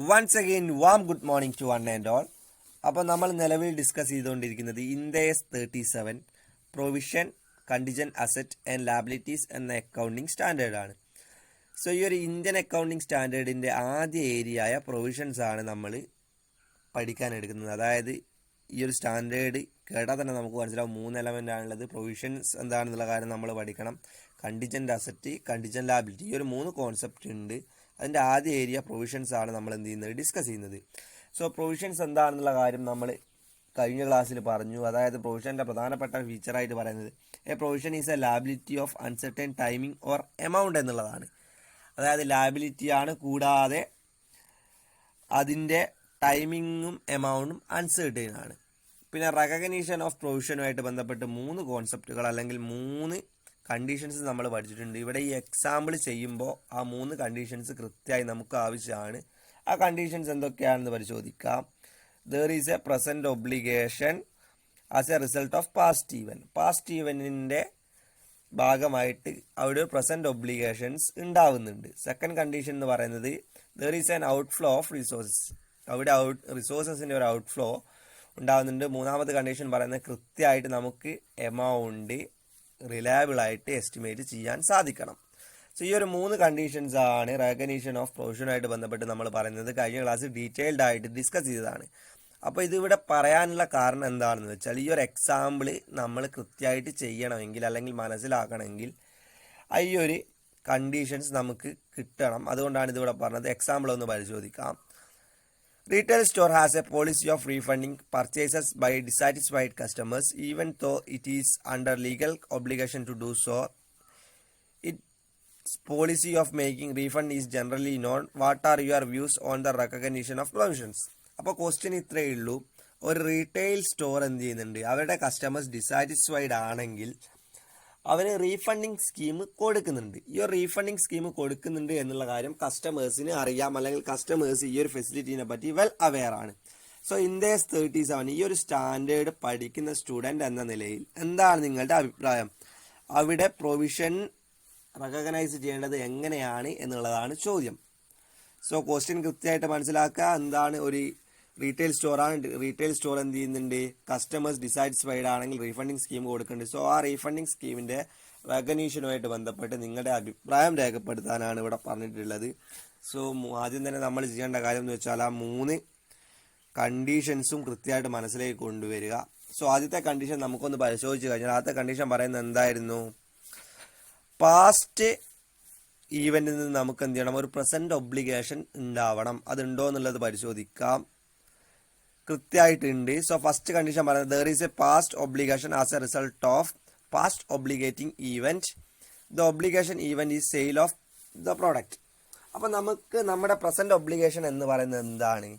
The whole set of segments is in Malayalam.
Once again warm good morning to one and all. അപ്പോൾ നമ്മൾ നിലവിൽ ഡിസ്കസ് ചെയ്തുകൊണ്ടിരിക്കുന്നത് Ind AS 37 provision contingent asset and liabilities എന്ന അക്കൗണ്ടിങ് സ്റ്റാൻഡേർഡാണ്. സോ ഈ ഒരു ഇന്ത്യൻ അക്കൗണ്ടിങ് സ്റ്റാൻഡേർഡിൻ്റെ ആദ്യ ഏരിയയായ പ്രൊവിഷൻസ് ആണ് നമ്മൾ പഠിക്കാൻ എടുക്കുന്നത്. അതായത് ഈ ഒരു സ്റ്റാൻഡേർഡ് കേട്ടാൽ തന്നെ നമുക്ക് മനസ്സിലാവും 3 എലമെൻ്റ് ആണുള്ളത്. പ്രൊവിഷൻസ് എന്താണെന്നുള്ള കാര്യം നമ്മൾ പഠിക്കണം. കണ്ടിജന്റ് അസറ്റ്, കണ്ടിജന്റ് ലാബിലിറ്റി, ഈ ഒരു 3 കോൺസെപ്റ്റ് ഉണ്ട്. അതിൻ്റെ ആദ്യ ഏരിയ പ്രൊവിഷൻസ് ആണ് നമ്മൾ എന്ത് ചെയ്യുന്നത്, ഡിസ്കസ് ചെയ്യുന്നത്. സോ പ്രൊവിഷൻസ് എന്താണെന്നുള്ള കാര്യം നമ്മൾ കഴിഞ്ഞ ക്ലാസ്സിൽ പറഞ്ഞു. അതായത് പ്രൊവിഷൻ്റെ പ്രധാനപ്പെട്ട ഫീച്ചറായിട്ട് പറയുന്നത് A provision is A liability of uncertain timing or amount എന്നുള്ളതാണ്. അതായത് ലാബിലിറ്റിയാണ്, കൂടാതെ അതിൻ്റെ ടൈമിങ്ങും എമൗണ്ടും അൺസർട്ടൻ ആണ്. പിന്നെ റെക്കഗ്നീഷൻ ഓഫ് പ്രൊവിഷനുമായിട്ട് ബന്ധപ്പെട്ട് 3 കോൺസെപ്റ്റുകൾ അല്ലെങ്കിൽ 3 കണ്ടീഷൻസ് നമ്മൾ പഠിച്ചിട്ടുണ്ട്. ഇവിടെ ഈ എക്സാമ്പിൾ ചെയ്യുമ്പോൾ ആ 3 കണ്ടീഷൻസ് കൃത്യമായി നമുക്ക് ആവശ്യമാണ്. ആ കണ്ടീഷൻസ് എന്തൊക്കെയാണെന്ന് പരിശോധിക്കാം. There is a present obligation as a result of past event. Past ഈവനിൻ്റെ ഭാഗമായിട്ട് അവിടെ പ്രസൻറ്റ് ഒബ്ലിഗേഷൻസ് ഉണ്ടാവുന്നുണ്ട്. സെക്കൻഡ് കണ്ടീഷൻ എന്ന് പറയുന്നത് there is an outflow of resources. അവിടെ റിസോഴ്സസിൻ്റെ ഒരു ഔട്ട്ഫ്ലോ ഉണ്ടാകുന്നുണ്ട്. മൂന്നാമത്തെ കണ്ടീഷൻ പറയുന്നത് കൃത്യമായിട്ട് നമുക്ക് എമൗണ്ട് റിലയബിളായിട്ട് എസ്റ്റിമേറ്റ് ചെയ്യാൻ സാധിക്കണം. സോ ഈ ഒരു 3 കണ്ടീഷൻസ് ആണ് റെക്കഗ്നീഷൻ ഓഫ് പ്രൊവിഷനുമായിട്ട് ബന്ധപ്പെട്ട് നമ്മൾ പറയുന്നത്. കഴിഞ്ഞ ക്ലാസ് ഡീറ്റെയിൽഡ് ആയിട്ട് ഡിസ്കസ് ചെയ്തതാണ്. അപ്പോൾ ഇതിവിടെ പറയാനുള്ള കാരണം എന്താണെന്ന് വെച്ചാൽ ഈ ഒരു എക്സാമ്പിൾ നമ്മൾ കൃത്യമായിട്ട് ചെയ്യണമെങ്കിൽ അല്ലെങ്കിൽ മനസ്സിലാക്കണമെങ്കിൽ ഈ ഒരു കണ്ടീഷൻസ് നമുക്ക് കിട്ടണം. അതുകൊണ്ടാണ് ഇതിവിടെ പറഞ്ഞത്. എക്സാമ്പിൾ ഒന്ന് പരിശോധിക്കാം. Retail store has a policy of refunding purchases by dissatisfied customers even though it is under legal obligation to do so. Its policy of making refund is generally known. What are your views on the recognition of provisions? അപ്പോൾ ക്വസ്റ്റ്യൻ ഇത്രയേ ഉള്ളൂ. ഒരു റീറ്റെയിൽ സ്റ്റോർ എന്ത് ചെയ്യുന്നുണ്ട്, അവരുടെ കസ്റ്റമേഴ്സ് ഡിസാറ്റിസ്ഫൈഡ് ആണെങ്കിൽ അവർ റീഫണ്ടിങ് സ്കീം കൊടുക്കുന്നുണ്ട്. ഈ ഒരു റീഫണ്ടിങ് സ്കീം കൊടുക്കുന്നുണ്ട് എന്നുള്ള കാര്യം കസ്റ്റമേഴ്സിന് അറിയാം, അല്ലെങ്കിൽ കസ്റ്റമേഴ്സ് ഈ ഒരു ഫെസിലിറ്റീനെ പറ്റി വെൽ അവെയർ ആണ്. സോ ഇൻഡേസ് 37 ഈ ഒരു സ്റ്റാൻഡേർഡ് പഠിക്കുന്ന സ്റ്റുഡൻറ് എന്ന നിലയിൽ എന്താണ് നിങ്ങളുടെ അഭിപ്രായം? അവിടെ പ്രൊവിഷൻ റെക്കഗ്നൈസ് ചെയ്യേണ്ടത് എങ്ങനെയാണ് എന്നുള്ളതാണ് ചോദ്യം. സോ ക്വസ്റ്റ്യൻ കൃത്യമായിട്ട് മനസ്സിലാക്കുക. എന്താണ് ഒരു റീറ്റെയിൽ സ്റ്റോറാണ്. റീറ്റെയിൽ സ്റ്റോർ എന്ത് ചെയ്യുന്നുണ്ട്, കസ്റ്റമേഴ്സ് ഡിസാറ്റിസ്ഫൈഡ് ആണെങ്കിൽ റീഫണ്ടിങ് സ്കീം കൊടുക്കുന്നുണ്ട്. സോ ആ റീഫണ്ടിങ് സ്കീമിൻ്റെ റെക്കഗ്നീഷനുമായിട്ട് ബന്ധപ്പെട്ട് നിങ്ങളുടെ അഭിപ്രായം രേഖപ്പെടുത്താനാണ് ഇവിടെ പറഞ്ഞിട്ടുള്ളത്. സോ ആദ്യം തന്നെ നമ്മൾ ചെയ്യേണ്ട കാര്യം എന്ന് വെച്ചാൽ ആ 3 കണ്ടീഷൻസും കൃത്യമായിട്ട് മനസ്സിലേക്ക് കൊണ്ടുവരിക. സോ ആദ്യത്തെ കണ്ടീഷൻ നമുക്കൊന്ന് പരിശോധിച്ച് കഴിഞ്ഞാൽ ആദ്യത്തെ കണ്ടീഷൻ പറയുന്നത് എന്തായിരുന്നു? പാസ്റ്റ് ഈവൻറ്റിൽ നിന്ന് നമുക്ക് എന്ത് ചെയ്യണം, ഒരു പ്രസൻറ്റ് ഒബ്ലിഗേഷൻ ഉണ്ടാവണം. അതുണ്ടോ എന്നുള്ളത് പരിശോധിക്കാം. കൃത്യമായിട്ടുണ്ട്. സോ ഫസ്റ്റ് കണ്ടീഷൻ പറയുന്നത് there is a past obligation as a result of past obligating event. The obligation event is sale of the product. അപ്പോൾ നമുക്ക് നമ്മുടെ പ്രസൻറ്റ് ഒബ്ലിഗേഷൻ എന്ന് പറയുന്നത് എന്താണ്?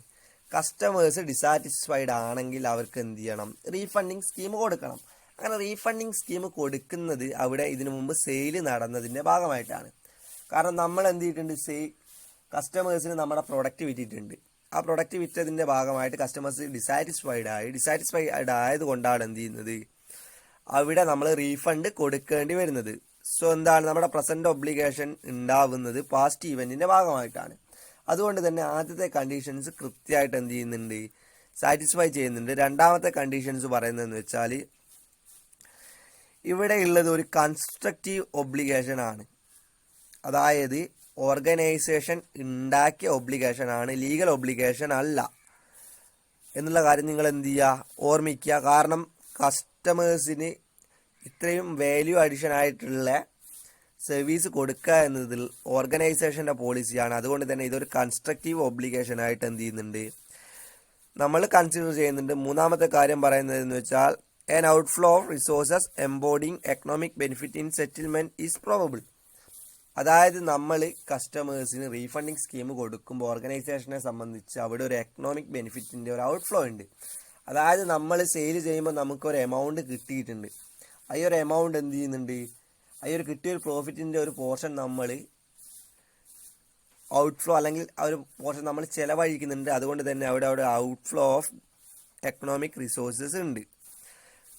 കസ്റ്റമേഴ്സ് ഡിസാറ്റിസ്ഫൈഡ് ആണെങ്കിൽ അവർക്ക് എന്ത് ചെയ്യണം, റീഫണ്ടിങ് സ്കീം കൊടുക്കണം. അങ്ങനെ റീഫണ്ടിങ് സ്കീം കൊടുക്കുന്നത് അവിടെ ഇതിനു മുമ്പ് സെയിൽ നടന്നതിൻ്റെ ഭാഗമായിട്ടാണ്. കാരണം നമ്മൾ എന്ത് ചെയ്തിട്ടുണ്ട്, കസ്റ്റമേഴ്സിന് നമ്മുടെ പ്രൊഡക്റ്റ് വിറ്റിട്ടുണ്ട്. ആ പ്രൊഡക്റ്റ് വിറ്റതിൻ്റെ ഭാഗമായിട്ട് കസ്റ്റമേഴ്സ് ഡിസാറ്റിസ്ഫൈഡ് ആയതുകൊണ്ടാണ് എന്ത് ചെയ്യുന്നത്, അവിടെ നമ്മൾ റീഫണ്ട് കൊടുക്കേണ്ടി വരുന്നത്. സോ എന്താണ്, നമ്മുടെ പ്രസൻറ്റ് ഒബ്ലിഗേഷൻ ഉണ്ടാവുന്നത് പാസ്റ്റ് ഈവൻറ്റിൻ്റെ ഭാഗമായിട്ടാണ്. അതുകൊണ്ട് തന്നെ ആദ്യത്തെ കണ്ടീഷൻസ് കൃത്യമായിട്ട് എന്ത് ചെയ്യുന്നുണ്ട്, സാറ്റിസ്ഫൈ ചെയ്യുന്നുണ്ട്. രണ്ടാമത്തെ കണ്ടീഷൻസ് പറയുന്നതെന്ന് വെച്ചാൽ ഇവിടെ ഉള്ളത് ഒരു കൺസ്ട്രക്റ്റീവ് ഒബ്ലിഗേഷൻ ആണ്. അതായത് ഓർഗനൈസേഷൻ ഉണ്ടാക്കിയ ഒബ്ലിഗേഷൻ ആണ്, ലീഗൽ ഒബ്ലിഗേഷൻ അല്ല എന്നുള്ള കാര്യം നിങ്ങൾ എന്ത് ചെയ്യുക, ഓർമ്മിക്കുക. കാരണം കസ്റ്റമേഴ്സിന് ഇത്രയും വാല്യൂ അഡീഷൻ ആയിട്ടുള്ള സർവീസ് കൊടുക്കുക എന്നതിൽ ഓർഗനൈസേഷൻ്റെ പോളിസിയാണ്. അതുകൊണ്ട് തന്നെ ഇതൊരു കൺസ്ട്രക്റ്റീവ് ഒബ്ലിഗേഷൻ ആയിട്ട് എന്ത് ചെയ്യുന്നുണ്ട്, നമ്മൾ കൺസിഡർ ചെയ്യുന്നുണ്ട്. മൂന്നാമത്തെ കാര്യം പറയുന്നതെന്ന് വെച്ചാൽ an outflow of resources embodying economic benefit in settlement is probable. അതായത് നമ്മൾ കസ്റ്റമേഴ്സിന് റീഫണ്ടിങ് സ്കീം കൊടുക്കുമ്പോൾ ഓർഗനൈസേഷനെ സംബന്ധിച്ച് അവിടെ ഒരു എക്കണോമിക് ബെനിഫിറ്റിൻ്റെ ഒരു ഔട്ട്ഫ്ലോ ഉണ്ട്. അതായത് നമ്മൾ സെയിൽ ചെയ്യുമ്പോൾ നമുക്കൊരു എമൗണ്ട് കിട്ടിയിട്ടുണ്ട്. ഈ ഒരു എമൗണ്ട് എന്ത് ചെയ്യുന്നുണ്ട്, ഈ ഒരു കിട്ടിയൊരു പ്രോഫിറ്റിൻ്റെ ഒരു പോർഷൻ നമ്മൾ ഔട്ട്ഫ്ലോ അല്ലെങ്കിൽ ആ ഒരു പോർഷൻ നമ്മൾ ചിലവഴിക്കുന്നുണ്ട്. അതുകൊണ്ട് തന്നെ അവിടെ ഔട്ട്ഫ്ലോ ഓഫ് എക്കണോമിക് റിസോഴ്സസ് ഉണ്ട്.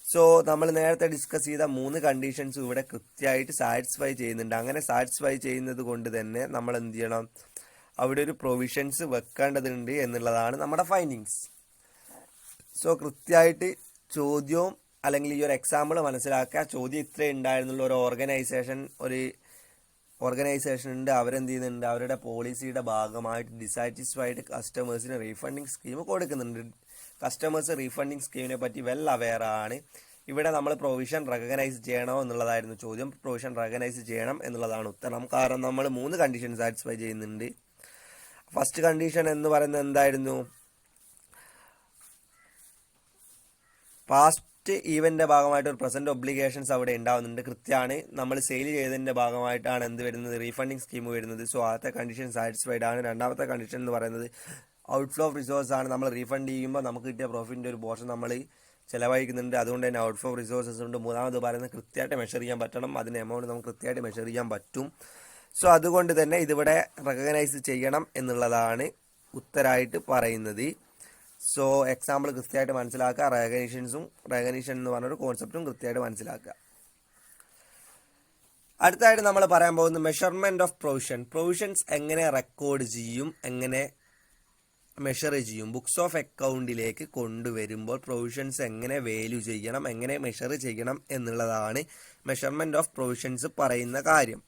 സോ നമ്മൾ നേരത്തെ ഡിസ്കസ് ചെയ്ത 3 കണ്ടീഷൻസും ഇവിടെ കൃത്യമായിട്ട് സാറ്റിസ്ഫൈ ചെയ്യുന്നുണ്ട്. അങ്ങനെ സാറ്റിസ്ഫൈ ചെയ്യുന്നത് കൊണ്ട് തന്നെ നമ്മൾ എന്ത് ചെയ്യണം, അവിടെ ഒരു പ്രൊവിഷൻസ് വെക്കേണ്ടതുണ്ട് എന്നുള്ളതാണ് നമ്മുടെ ഫൈൻഡിങ്സ്. സോ കൃത്യമായിട്ട് ചോദ്യവും അല്ലെങ്കിൽ ഈ ഒരു എക്സാമ്പിൾ മനസ്സിലാക്കുക. ചോദ്യം ഇത്രേ ഉണ്ടായിരുന്നുള്ള ഒരു ഓർഗനൈസേഷൻ ഉണ്ട്, അവരെന്ത് ചെയ്യുന്നുണ്ട്, അവരുടെ പോളിസിയുടെ ഭാഗമായിട്ട് ഡിസാറ്റിസ്ഫൈഡ് കസ്റ്റമേഴ്സിന് റീഫണ്ടിങ് സ്കീം കൊടുക്കുന്നുണ്ട്. കസ്റ്റമേഴ്സ് റീഫണ്ടിങ് സ്കീമിനെ പറ്റി വെൽ അവെയർ ആണ്. ഇവിടെ നമ്മൾ പ്രൊവിഷൻ റെക്കഗ്നൈസ് ചെയ്യണോ എന്നുള്ളതായിരുന്നു ചോദ്യം. പ്രൊവിഷൻ റെക്കഗ്നൈസ് ചെയ്യണം എന്നുള്ളതാണ് ഉത്തരം. കാരണം നമ്മൾ 3 കണ്ടീഷൻ സാറ്റിസ്ഫൈ ചെയ്യുന്നുണ്ട്. ഫസ്റ്റ് കണ്ടീഷൻ എന്ന് പറയുന്നത് എന്തായിരുന്നു? പാസ്റ്റ് ഈവൻ്റെ ഭാഗമായിട്ട് ഒരു പ്രസന്റ് ഒബ്ലിഗേഷൻസ് അവിടെ ഉണ്ടാവുന്നുണ്ട്, കൃത്യമാണ്. നമ്മൾ സെയിൽ ചെയ്തതിൻ്റെ ഭാഗമായിട്ടാണ് എന്ത് വരുന്നത്, റീഫണ്ടിങ് സ്കീം വരുന്നത്. സോ ആദ്യത്തെ കണ്ടീഷൻ സാറ്റിസ്ഫൈഡ് ആണ്. രണ്ടാമത്തെ കണ്ടീഷൻ എന്ന് പറയുന്നത് ഔട്ട്ഫ്ലോ ഓഫ് റിസോഴ്സ് ആണ്. നമ്മൾ റീഫണ്ട് ചെയ്യുമ്പോൾ നമുക്ക് കിട്ടിയ പ്രോഫിറ്റിൻ്റെ ഒരു പോർഷൻ നമ്മൾ ചിലവഴിക്കുന്നുണ്ട്, അതുകൊണ്ട് തന്നെ ഔട്ട്ഫ്ലോ ഓഫ് റിസോഴ്സസ് ഉണ്ട്. മൂന്നാമത് പറയുന്നത് കൃത്യമായിട്ട് മെഷർ ചെയ്യാൻ പറ്റണം, അതിന് എമൗണ്ട് നമുക്ക് കൃത്യമായിട്ട് മെഷർ ചെയ്യാൻ പറ്റും. സോ അതുകൊണ്ട് തന്നെ ഇതിവിടെ റെക്കഗ്നൈസ് ചെയ്യണം എന്നുള്ളതാണ് ഉത്തരമായിട്ട് പറയുന്നത്. സോ എക്സാമ്പിൾ കൃത്യമായിട്ട് മനസ്സിലാക്കുക. റെക്കഗ്നിഷൻ എന്ന് പറഞ്ഞൊരു കോൺസെപ്റ്റും കൃത്യമായിട്ട് മനസ്സിലാക്കുക. അടുത്തായിട്ട് നമ്മൾ പറയാൻ പോകുന്നത് മെഷർമെന്റ് ഓഫ് പ്രൊവിഷൻസ് എങ്ങനെ റെക്കോർഡ് ചെയ്യും, എങ്ങനെ മെഷർ ചെയ്യും. ബുക്സ് ഓഫ് അക്കൗണ്ടിലേക്ക് കൊണ്ടുവരുമ്പോൾ പ്രൊവിഷൻസ് എങ്ങനെ വാല്യൂ ചെയ്യണം, എങ്ങനെ മെഷർ ചെയ്യണം എന്നുള്ളതാണ് മെഷർമെന്റ് ഓഫ് പ്രൊവിഷൻസ് പറയുന്ന കാര്യം.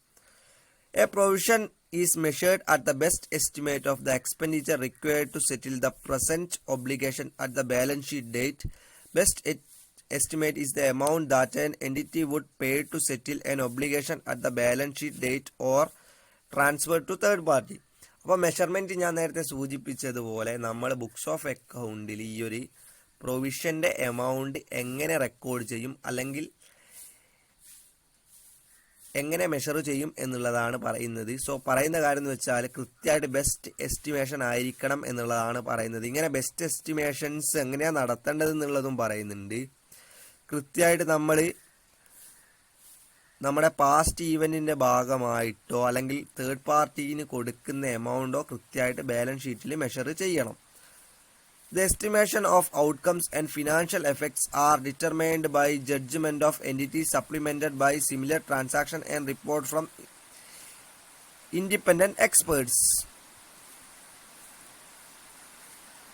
A provision is measured at the best estimate of the expenditure required to settle the present obligation at the balance sheet date. Best estimate is the amount that an entity would pay to settle an obligation at the balance sheet date or transfer to third party. അപ്പോൾ മെഷർമെൻറ്റ് ഞാൻ നേരത്തെ സൂചിപ്പിച്ചതുപോലെ നമ്മൾ ബുക്സ് ഓഫ് അക്കൗണ്ടിൽ ഈ ഒരു പ്രൊവിഷൻ്റെ എമൗണ്ട് എങ്ങനെ റെക്കോർഡ് ചെയ്യും അല്ലെങ്കിൽ എങ്ങനെ മെഷർ ചെയ്യും എന്നുള്ളതാണ് പറയുന്നത്. സോ പറയുന്ന കാര്യം എന്ന് വെച്ചാൽ കൃത്യമായിട്ട് ബെസ്റ്റ് എസ്റ്റിമേഷൻ ആയിരിക്കണം എന്നുള്ളതാണ് പറയുന്നത്. ഇങ്ങനെ ബെസ്റ്റ് എസ്റ്റിമേഷൻസ് എങ്ങനെയാണ് നടത്തേണ്ടത് എന്നുള്ളതും പറയുന്നുണ്ട്. കൃത്യമായിട്ട് നമ്മൾ നമ്മുടെ പാസ്റ്റ് ഈവൻറ്റിൻ്റെ ഭാഗമായിട്ടോ അല്ലെങ്കിൽ തേർഡ് പാർട്ടീന് കൊടുക്കുന്ന എമൗണ്ടോ കൃത്യമായിട്ട് ബാലൻസ് ഷീറ്റിൽ മെഷർ ചെയ്യണം. The estimation of outcomes and financial effects are determined by judgment of entities supplemented by similar transaction and report from independent experts.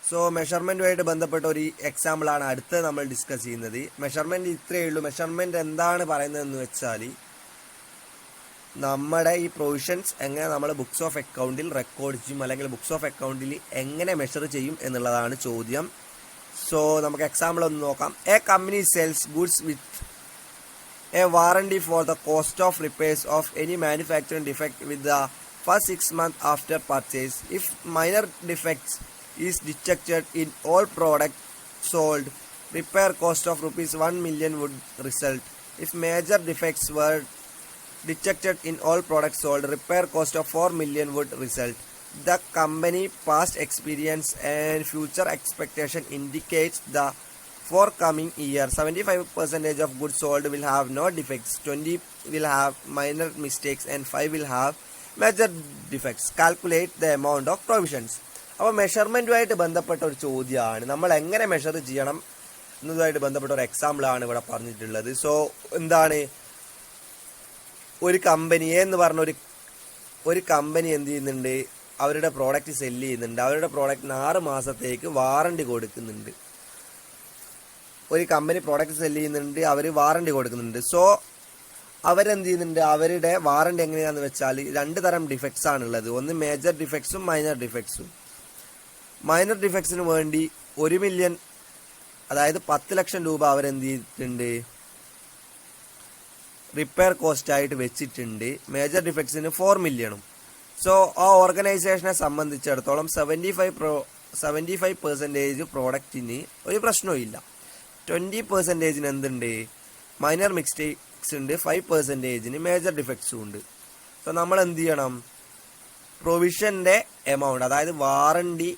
So മെഷർമെൻറ്റുമായിട്ട് ബന്ധപ്പെട്ട ഒരു എക്സാമ്പിളാണ് അടുത്ത് നമ്മൾ ഡിസ്കസ് ചെയ്യുന്നത്. മെഷർമെൻറ്റ് ഇത്രയേ ഉള്ളൂ. മെഷർമെൻറ്റ് എന്താണ് പറയുന്നതെന്ന് വെച്ചാൽ നമ്മുടെ ഈ പ്രൊവിഷൻസ് എങ്ങനെ നമ്മൾ ബുക്സ് ഓഫ് അക്കൗണ്ടിൽ റെക്കോർഡ് ചെയ്യും അല്ലെങ്കിൽ ബുക്സ് ഓഫ് അക്കൗണ്ടിൽ എങ്ങനെ മെഷർ ചെയ്യും എന്നുള്ളതാണ് ചോദ്യം. സോ നമുക്ക് എക്സാമ്പിൾ ഒന്ന് നോക്കാം. A company cells goods with a warranty for the cost of repairs of any manufacturing defect with the first 6 months after purchase. If minor defects is detected in all product sold, repair cost of ₹1 million would result. If major defects were detected in all products sold, repair cost of $4 million would result. The company past experience and future expectation indicates the forthcoming year 75% of goods sold will have no defects, 20 will have minor mistakes and 5 will have major defects. Calculate the amount of provisions. അപ്പോൾ മെഷർമെൻറ്റുമായിട്ട് ബന്ധപ്പെട്ട ഒരു ചോദ്യമാണ്. നമ്മൾ എങ്ങനെ മെഷർ ചെയ്യണം എന്നതുമായിട്ട് ബന്ധപ്പെട്ട ഒരു എക്സാമ്പിളാണ് ഇവിടെ പറഞ്ഞിട്ടുള്ളത്. സോ എന്താണ്, ഒരു കമ്പനിയെ എന്ന് പറഞ്ഞ ഒരു കമ്പനി എന്ത് ചെയ്യുന്നുണ്ട്, അവരുടെ പ്രോഡക്റ്റ് സെല്ല് ചെയ്യുന്നുണ്ട്. അവരുടെ പ്രോഡക്റ്റിന് 6 മാസത്തേക്ക് വാറണ്ടി കൊടുക്കുന്നുണ്ട്. ഒരു കമ്പനി പ്രോഡക്റ്റ് സെല്ല് ചെയ്യുന്നുണ്ട്, അവർ വാറണ്ടി കൊടുക്കുന്നുണ്ട്. സോ അവരെന്ത് ചെയ്യുന്നുണ്ട്, അവരുടെ വാറണ്ടി എങ്ങനെയാണെന്ന് വെച്ചാൽ 2 തരം ഡിഫക്ട്സ് ആണുള്ളത്. ഒന്ന് മേജർ ഡിഫക്ട്സും മൈനർ ഡിഫക്ട്സും. മൈനർ ഡിഫക്ട്സിന് വേണ്ടി 1 million, അതായത് 10 ലക്ഷം രൂപ അവരെന്ത് ചെയ്തിട്ടുണ്ട്, റിപ്പയർ കോസ്റ്റ് ആയിട്ട് വെച്ചിട്ടുണ്ട്. Major ഡിഫക്ട്സിന് 4 million. സോ ആ ഓർഗനൈസേഷനെ സംബന്ധിച്ചിടത്തോളം 75% പ്രോഡക്റ്റിന് ഒരു പ്രശ്നവും ഇല്ല. 20% എന്തുണ്ട്, മൈനർ മിസ്റ്റേക്സ് ഉണ്ട്. 5% മേജർ ഡിഫക്ട്സും ഉണ്ട്. സോ നമ്മൾ എന്ത് ചെയ്യണം, പ്രൊവിഷൻ്റെ എമൗണ്ട്, അതായത് വാറണ്ടി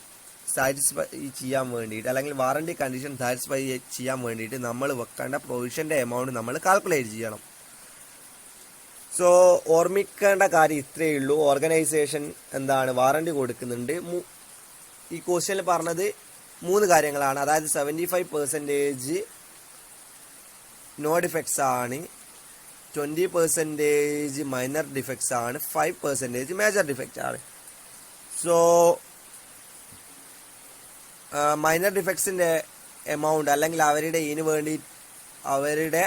സാറ്റിസ്ഫൈ ചെയ്യാൻ വേണ്ടിയിട്ട് അല്ലെങ്കിൽ വാറണ്ടി കണ്ടീഷൻ സാറ്റിസ്ഫൈ ചെയ്യാൻ വേണ്ടിയിട്ട് നമ്മൾ വെക്കേണ്ട പ്രൊവിഷൻ്റെ എമൗണ്ട് നമ്മൾ കാൽക്കുലേറ്റ് ചെയ്യണം. സോ ഓർമ്മിക്കേണ്ട കാര്യം ഇത്രയേ ഉള്ളൂ. ഓർഗനൈസേഷൻ എന്താണ്, വാറണ്ടി കൊടുക്കുന്നുണ്ട്. ഈ ക്വസ്റ്റ്യനിൽ പറഞ്ഞത് 3 കാര്യങ്ങളാണ്. അതായത് 75% നോ ഡിഫക്ട്സ് ആണ്, 20% മൈനർ ഡിഫക്ട്സ് ആണ്, 5% മേജർ ഡിഫക്റ്റ് ആണ്. സോ മൈനർ ഡിഫക്ട്സിൻ്റെ എമൗണ്ട് അല്ലെങ്കിൽ അവരുടെ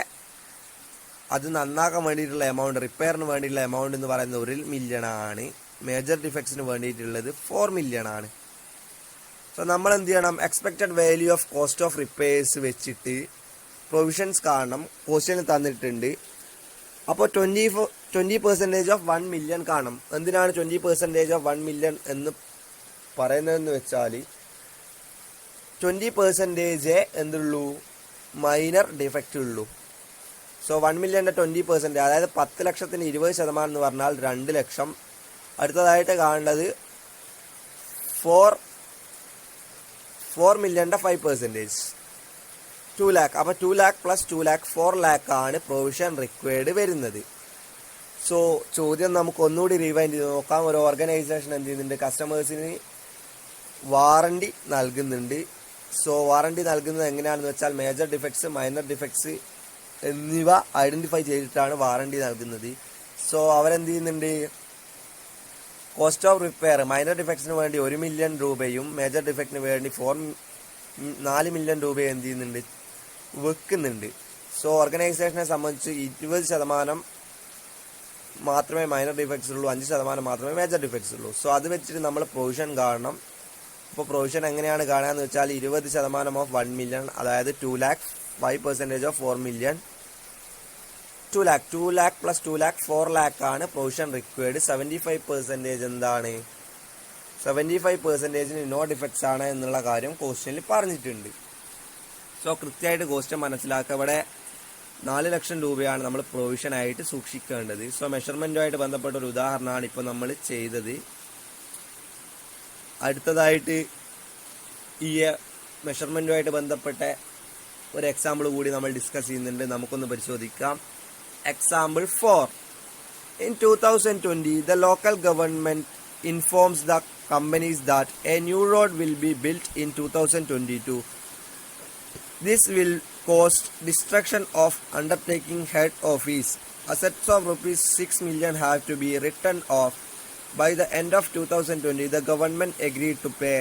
അത് നന്നാക്കാൻ വേണ്ടിയിട്ടുള്ള എമൗണ്ട്, റിപ്പയറിന് വേണ്ടിയിട്ടുള്ള എമൗണ്ട് എന്ന് പറയുന്നത് 1 മില്യൺ ആണ്. മേജർ ഡിഫക്ട്സിന് വേണ്ടിയിട്ടുള്ളത് 4 മില്യൺ ആണ്. സോ നമ്മൾ എന്ത് ചെയ്യണം, expected value of cost of repairs വെച്ചിട്ട് പ്രൊവിഷൻസ് കാണണം. ക്വസ്റ്റ്യനിൽ തന്നിട്ടുണ്ട്. അപ്പോൾ 20% ഓഫ് 1 മില്യൺ കാണണം. എന്തിനാണ് 20% ഓഫ് 1 മില്യൺ എന്ന് പറയുന്നതെന്ന് വെച്ചാൽ 20% എന്തുള്ളൂ, മൈനർ ഡിഫക്റ്റ് ഉള്ളൂ. സോ 1 മില്യൻ്റെ 20%, അതായത് 10 ലക്ഷത്തിന് 20% എന്ന് പറഞ്ഞാൽ 2 ലക്ഷം. അടുത്തതായിട്ട് കാണേണ്ടത് 4 മില്യൻ്റെ 5%, 2 ലാക്ക്. അപ്പോൾ 2 ലാക്ക് പ്ലസ് 2 ലാക്ക് 4 ലാക്ക് ആണ് പ്രൊവിഷൻ റിക്വയർഡ് വരുന്നത്. സോ ചോദ്യം നമുക്ക് ഒന്നുകൂടി റിവൈൻഡ് ചെയ്ത് നോക്കാം. ഒരു ഓർഗനൈസേഷൻ എന്ത് ചെയ്യുന്നുണ്ട്, കസ്റ്റമേഴ്സിന് വാറണ്ടി നൽകുന്നുണ്ട്. സോ വാറണ്ടി നൽകുന്നത് എങ്ങനെയാണെന്ന് വെച്ചാൽ മേജർ ഡിഫക്ട്സ്, മൈനർ ഡിഫക്ട്സ് എന്നിവ ഐഡൻറ്റിഫൈ ചെയ്തിട്ടാണ് വാറണ്ടി നൽകുന്നത്. സോ അവരെന്ത് ചെയ്യുന്നുണ്ട്, കോസ്റ്റ് ഓഫ് റിപ്പയർ മൈനർ ഡിഫക്ട്സിന് വേണ്ടി 1 മില്യൺ രൂപയും മേജർ ഡിഫക്റ്റിന് വേണ്ടി 4 മില്യൺ രൂപയും എന്ത് ചെയ്യുന്നുണ്ട്, വെക്കുന്നുണ്ട്. സോ ഓർഗനൈസേഷനെ സംബന്ധിച്ച് 20% മാത്രമേ മൈനർ ഡിഫക്ട്സ് ഉള്ളൂ, 5% മാത്രമേ മേജർ ഡിഫക്ട്സ് ഉള്ളൂ. സോ അത് വെച്ചിട്ട് നമ്മൾ പ്രൊവിഷൻ കാണണം. അപ്പോൾ പ്രൊവിഷൻ എങ്ങനെയാണ് കാണുകയെന്ന് വെച്ചാൽ 20% ഓഫ് 1 മില്യൺ, അതായത് 2 lakh, 5% of 4 million, 2 lakh plus 2 lakh 4 lakh ആണ് പ്രൊവിഷൻ റിക്വയർഡ്. 75% എന്താണ്, 75% നോ ഡിഫക്ട്സ് ആണ് എന്നുള്ള കാര്യം ക്വസ്റ്റ്യനിൽ പറഞ്ഞിട്ടുണ്ട്. സോ കൃത്യമായിട്ട് ക്വസ്റ്റ്യൻ മനസ്സിലാക്കുക. ഇവിടെ 4 ലക്ഷം രൂപയാണ് നമ്മൾ പ്രൊവിഷനായിട്ട് സൂക്ഷിക്കേണ്ടത്. സോ മെഷർമെൻറ്റുമായിട്ട് ബന്ധപ്പെട്ട ഒരു ഉദാഹരണമാണ് ഇപ്പോൾ നമ്മൾ ചെയ്തത്. അടുത്തതായിട്ട് ഈ മെഷർമെൻറ്റുമായിട്ട് ബന്ധപ്പെട്ട ഒരു എക്സാമ്പിൾ കൂടി നമ്മൾ ഡിസ്കസ് ചെയ്യുന്നുണ്ട്. നമുക്കൊന്ന് പരിശോധിക്കാം. Example 4. In 2020, the local government informs the companies that a new road will be built in 2022. This will cost destruction of undertaking head office. Assets of rupees 6 million have to be written off. By the end of 2020, the government agreed to pay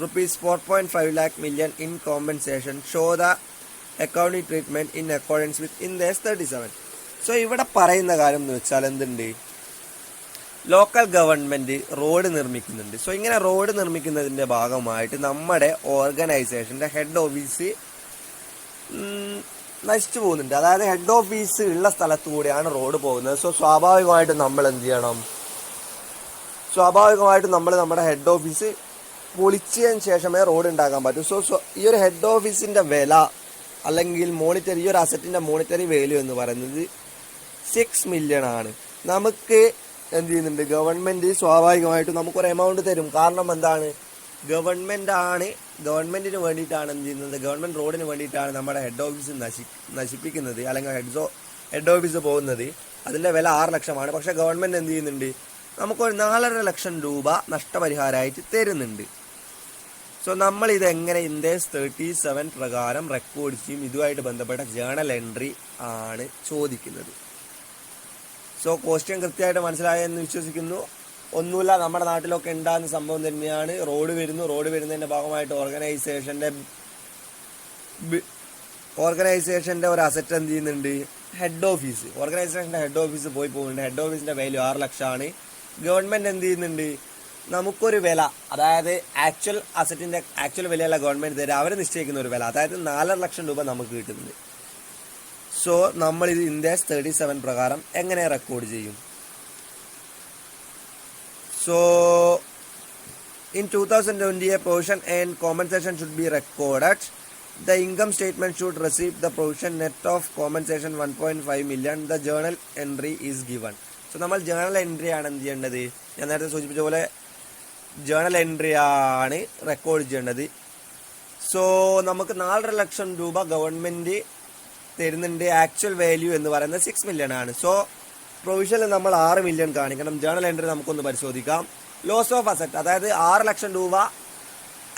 rupees 4.5 lakh million in compensation. Show the accounting treatment in accordance with Ind-AS 37. So ഇവിടെ പറയുന്ന കാര്യം എന്ന് വെച്ചാൽ എന്തുണ്ട്, ലോക്കൽ ഗവൺമെൻറ് റോഡ് നിർമ്മിക്കുന്നുണ്ട്. സോ ഇങ്ങനെ റോഡ് നിർമ്മിക്കുന്നതിൻ്റെ ഭാഗമായിട്ട് നമ്മുടെ ഓർഗനൈസേഷൻ്റെ ഹെഡ് ഓഫീസ് നശിച്ചു പോകുന്നുണ്ട്. അതായത് ഹെഡ് ഓഫീസ് ഉള്ള സ്ഥലത്തു കൂടെയാണ് റോഡ് പോകുന്നത്. സോ സ്വാഭാവികമായിട്ടും നമ്മൾ എന്ത് ചെയ്യണം, നമ്മുടെ ഹെഡ് ഓഫീസ് പൊളിച്ചതിന് ശേഷമേ റോഡ് ഉണ്ടാക്കാൻ പറ്റൂ. സോ ഈ ഒരു ഹെഡ് ഓഫീസിൻ്റെ വില അല്ലെങ്കിൽ മോണിറ്ററി, ഈ ഒരു അസറ്റിൻ്റെ മോണിറ്ററി വാല്യൂ എന്ന് പറയുന്നത് 6 മില്യൺ ആണ്. നമുക്ക് എന്ത് ചെയ്യുന്നുണ്ട്, ഗവൺമെൻറ് സ്വാഭാവികമായിട്ടും നമുക്കൊരു എമൗണ്ട് തരും. കാരണം എന്താണ്, ഗവൺമെൻറ്റിന് വേണ്ടിയിട്ടാണ് എന്ത് ചെയ്യുന്നത്, ഗവൺമെൻറ് റോഡിന് വേണ്ടിയിട്ടാണ് നമ്മുടെ ഹെഡ് ഓഫീസ് നശിപ്പിക്കുന്നത് അല്ലെങ്കിൽ ഹെഡ് ഓഫീസ് പോകുന്നത്. അതിൻ്റെ വില 6 ലക്ഷമാണ്. പക്ഷേ ഗവൺമെൻറ് എന്ത് ചെയ്യുന്നുണ്ട്, നമുക്കൊരു 4.5 ലക്ഷം രൂപ നഷ്ടപരിഹാരമായിട്ട് തരുന്നുണ്ട്. സോ നമ്മൾ ഇതെങ്ങനെ Ind-AS 37 പ്രകാരം റെക്കോർഡ് ചെയ്യും, ഇതുമായിട്ട് ബന്ധപ്പെട്ട ജേണൽ എൻട്രി ആണ് ചോദിക്കുന്നത്. സോ ക്വസ്റ്റ്യൻ കൃത്യമായിട്ട് മനസ്സിലായെന്ന് വിശ്വസിക്കുന്നു. ഒന്നുമില്ല, നമ്മുടെ നാട്ടിലൊക്കെ ഉണ്ടാകുന്ന സംഭവം തന്നെയാണ്. റോഡ് വരുന്നതിൻ്റെ ഭാഗമായിട്ട് ഓർഗനൈസേഷൻ്റെ ഒരു അസറ്റ് എന്ത് ചെയ്യുന്നുണ്ട്, ഓർഗനൈസേഷൻ്റെ ഹെഡ് ഓഫീസ് പോയി പോകുന്നുണ്ട്. ഹെഡ് ഓഫീസിൻ്റെ വാല്യൂ 6 ലക്ഷമാണ്. ഗവൺമെൻറ് എന്ത് ചെയ്യുന്നുണ്ട്, നമുക്കൊരു വില, അതായത് ആക്ച്വൽ വിലയല്ല ഗവൺമെൻറ് തരാം, അവർ നിശ്ചയിക്കുന്ന ഒരു വില, അതായത് 4.5 ലക്ഷം രൂപ നമുക്ക് കിട്ടുന്നുണ്ട്. സോ നമ്മൾ ഇത് Ind-AS 37 പ്രകാരം എങ്ങനെ റെക്കോർഡ് ചെയ്യും? So in 2020 a provision and compensation should be recorded. The income statement should receive the provision net of compensation 1.5 million. The journal entry is given. So നമ്മൾ ജേണൽ എൻട്രി ആണ് എന്ത് ചെയ്യേണ്ടത്, ഞാൻ നേരത്തെ സൂചിപ്പിച്ച പോലെ ജേണൽ എൻട്രി ആണ് റെക്കോർഡ് ചെയ്യേണ്ടത്. സോ നമുക്ക് 4.5 ലക്ഷം രൂപ ഗവൺമെൻറ് തരുന്നുണ്ട്. ആക്ച്വൽ വാല്യൂ എന്ന് പറയുന്നത് 6 മില്യൺ ആണ്. സോ പ്രൊവിഷനിൽ നമ്മൾ 6 മില്യൺ കാണിക്കണം. ജേണൽ എൻട്രി നമുക്കൊന്ന് പരിശോധിക്കാം. ലോസ് ഓഫ് അസറ്റ്, അതായത് 6 ലക്ഷം രൂപ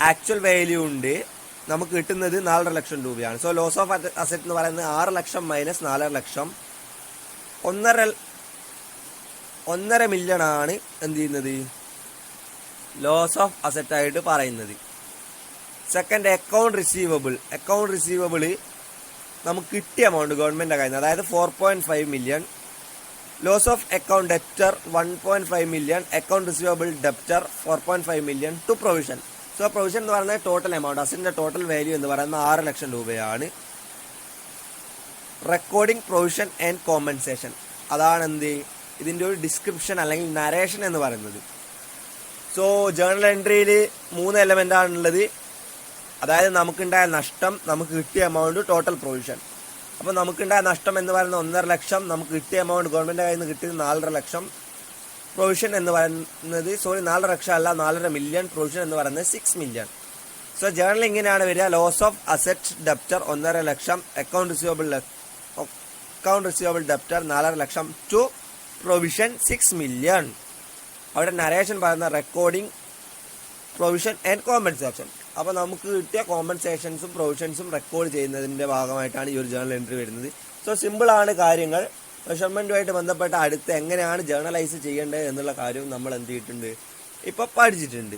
ആക്ച്വൽ വാല്യൂ ഉണ്ട്, നമുക്ക് കിട്ടുന്നത് 4.5 ലക്ഷം രൂപയാണ്. സോ ലോസ് ഓഫ് അസറ്റ് എന്ന് പറയുന്നത് 6 ലക്ഷം മൈനസ് 4.5 ലക്ഷം, 1.5 മില്യൺ ആണ് എന്ത് ചെയ്യുന്നത്, ലോസ് ഓഫ് അസറ്റ് ആയിട്ട് പറയുന്നത്. സെക്കൻഡ്, അക്കൗണ്ട് റിസീവബിൾ നമുക്ക് കിട്ടിയ എമൗണ്ട് ഗവൺമെൻറ് കയ്യിൽ നിന്ന്, അതായത് 4.5 million. Loss of account debtor 1.5 million. Account receivable debtor 4.5 million to provision. So provision എന്ന് പറയുന്നത് ടോട്ടൽ എമൗണ്ട്, അസറ്റിന്റെ ടോട്ടൽ വാല്യൂ എന്ന് പറയുന്നത് 6 ലക്ഷം രൂപയാണ്. റെക്കോർഡിംഗ് പ്രൊവിഷൻ ആൻഡ് കോമ്പൻസേഷൻ, അതാണ് എന്ത് ഇതിൻ്റെ ഒരു ഡിസ്ക്രിപ്ഷൻ അല്ലെങ്കിൽ നരേഷൻ എന്ന് പറയുന്നത്. സോ ജേർണൽ എൻട്രിയിൽ 3 എലമെന്റ് ആണുള്ളത്. അതായത് നമുക്കുണ്ടായ നഷ്ടം, നമുക്ക് കിട്ടിയ എമൗണ്ട്, ടോട്ടൽ പ്രൊവിഷൻ. അപ്പോൾ നമുക്കുണ്ടായ നഷ്ടം എന്ന് പറയുന്നത് 1.5 ലക്ഷം, നമുക്ക് കിട്ടിയ എമൗണ്ട് ഗവൺമെൻറ് കയ്യിൽ നിന്ന് കിട്ടിയത് 4.5 ലക്ഷം. പ്രൊവിഷൻ എന്ന് പറയുന്നത് 4.5 ലക്ഷം അല്ല, 4.5 മില്യൺ. പ്രൊവിഷൻ എന്ന് പറയുന്നത് 6 മില്യൺ. സോ ജേർണൽ ഇങ്ങനെയാണ് വരിക. ലോസ് ഓഫ് അസറ്റ് ഡെപ്റ്റർ 1.5 ലക്ഷം, അക്കൗണ്ട് റിസീവബിൾ ഡെപ്റ്റർ 4.5 ലക്ഷം ടു പ്രൊവിഷൻ 6 മില്യൺ. അവിടെ നരേഷൻ പറയുന്ന റെക്കോർഡിംഗ് പ്രൊവിഷൻ ആൻഡ് കോമ്പൻസേഷൻ. അപ്പോൾ നമുക്ക് കിട്ടിയ കോമ്പൻസേഷൻസും പ്രൊവിഷൻസും റെക്കോർഡ് ചെയ്യുന്നതിൻ്റെ ഭാഗമായിട്ടാണ് ഈ ഒരു ജേർണൽ എൻട്രി വരുന്നത്. സോ സിമ്പിളാണ് കാര്യങ്ങൾ. മെഷർമെൻറ്റുമായിട്ട് ബന്ധപ്പെട്ട അടുത്ത് എങ്ങനെയാണ് ജേർണലൈസ് ചെയ്യേണ്ടത് എന്നുള്ള കാര്യവും നമ്മൾ എന്ത് ചെയ്തിട്ടുണ്ട്, ഇപ്പോൾ പഠിച്ചിട്ടുണ്ട്.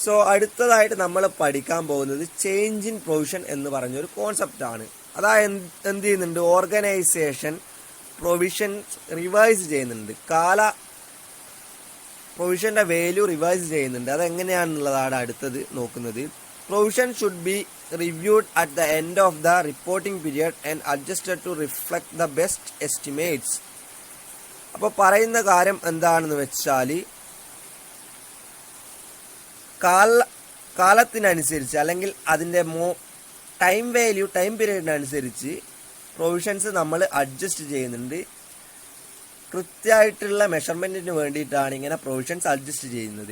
സോ അടുത്തതായിട്ട് നമ്മൾ പഠിക്കാൻ പോകുന്നത് ചേഞ്ച് ഇൻ പ്രൊവിഷൻ എന്ന് പറഞ്ഞൊരു കോൺസെപ്റ്റാണ്. അതായത് എന്ത് ചെയ്യുന്നുണ്ട്, ഓർഗനൈസേഷൻ പ്രൊവിഷൻസ് റിവൈസ് ചെയ്യുന്നുണ്ട്, പ്രൊവിഷന്റെ വാല്യൂ റിവൈസ് ചെയ്യുന്നുണ്ട്. അതെങ്ങനെയാണെന്നുള്ളതാണ് അടുത്തത് നോക്കുന്നത്. Provision should be reviewed at the end of the reporting period and adjusted to reflect the best estimates. അപ്പോൾ പറയുന്ന കാര്യം എന്താണെന്ന് വെച്ചാൽ, കാലത്തിനനുസരിച്ച് അല്ലെങ്കിൽ അതിൻ്റെ ടൈം പീരീഡിനനുസരിച്ച് പ്രൊവിഷൻസ് നമ്മൾ അഡ്ജസ്റ്റ് ചെയ്യുന്നുണ്ട്. കൃത്യമായിട്ടുള്ള മെഷർമെൻറ്റിന് വേണ്ടിയിട്ടാണ് ഇങ്ങനെ പ്രൊവിഷൻസ് അഡ്ജസ്റ്റ് ചെയ്യുന്നത്.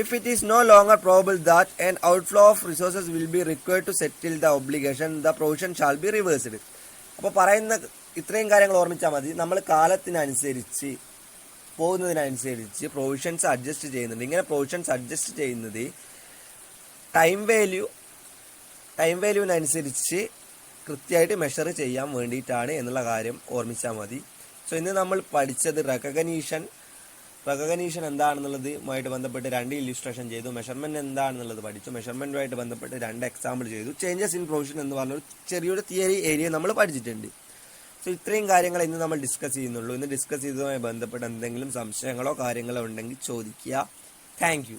If it is no longer probable that an outflow of resources will be required to settle the obligation, the provision shall be reversed. അപ്പോൾ പറയുന്ന ഇത്രയും കാര്യങ്ങൾ ഓർമ്മിച്ചാൽ മതി. നമ്മൾ കാലത്തിനനുസരിച്ച് പോകുന്നതിനനുസരിച്ച് പ്രൊവിഷൻസ് അഡ്ജസ്റ്റ് ചെയ്യുന്നുണ്ട്. ഇങ്ങനെ പ്രൊവിഷൻസ് അഡ്ജസ്റ്റ് ചെയ്യുന്നത് ടൈം വാല്യൂവിനനുസരിച്ച് കൃത്യമായിട്ട് മെഷർ ചെയ്യാൻ വേണ്ടിയിട്ടാണ് എന്നുള്ള കാര്യം ഓർമ്മിച്ചാൽ മതി. സോ ഇന്ന് നമ്മൾ പഠിച്ചത് റെക്കഗ്നീഷൻ എന്താണെന്നുള്ളതുമായിട്ട് ബന്ധപ്പെട്ട് 2 ഇല്ലുസ്ട്രേഷൻ ചെയ്തു. മെഷർമെൻറ്റ് എന്താണെന്നുള്ളത് പഠിച്ചു. മെഷർമെൻറ്റുമായിട്ട് ബന്ധപ്പെട്ട് 2 എക്സാമ്പിൾ ചെയ്തു. ചേഞ്ചസ് ഇൻ പ്രൊവിഷൻ എന്ന് പറഞ്ഞൊരു ചെറിയൊരു തിയറി ഏരിയ നമ്മൾ പഠിച്ചിട്ടുണ്ട്. സോ ഇത്രയും കാര്യങ്ങൾ ഇന്ന് നമ്മൾ ഡിസ്കസ് ചെയ്യുന്നുള്ളൂ. ഇന്ന് ഡിസ്കസ് ചെയ്തതുമായി ബന്ധപ്പെട്ട് എന്തെങ്കിലും സംശയങ്ങളോ കാര്യങ്ങളോ ഉണ്ടെങ്കിൽ ചോദിക്കുക. Thank you.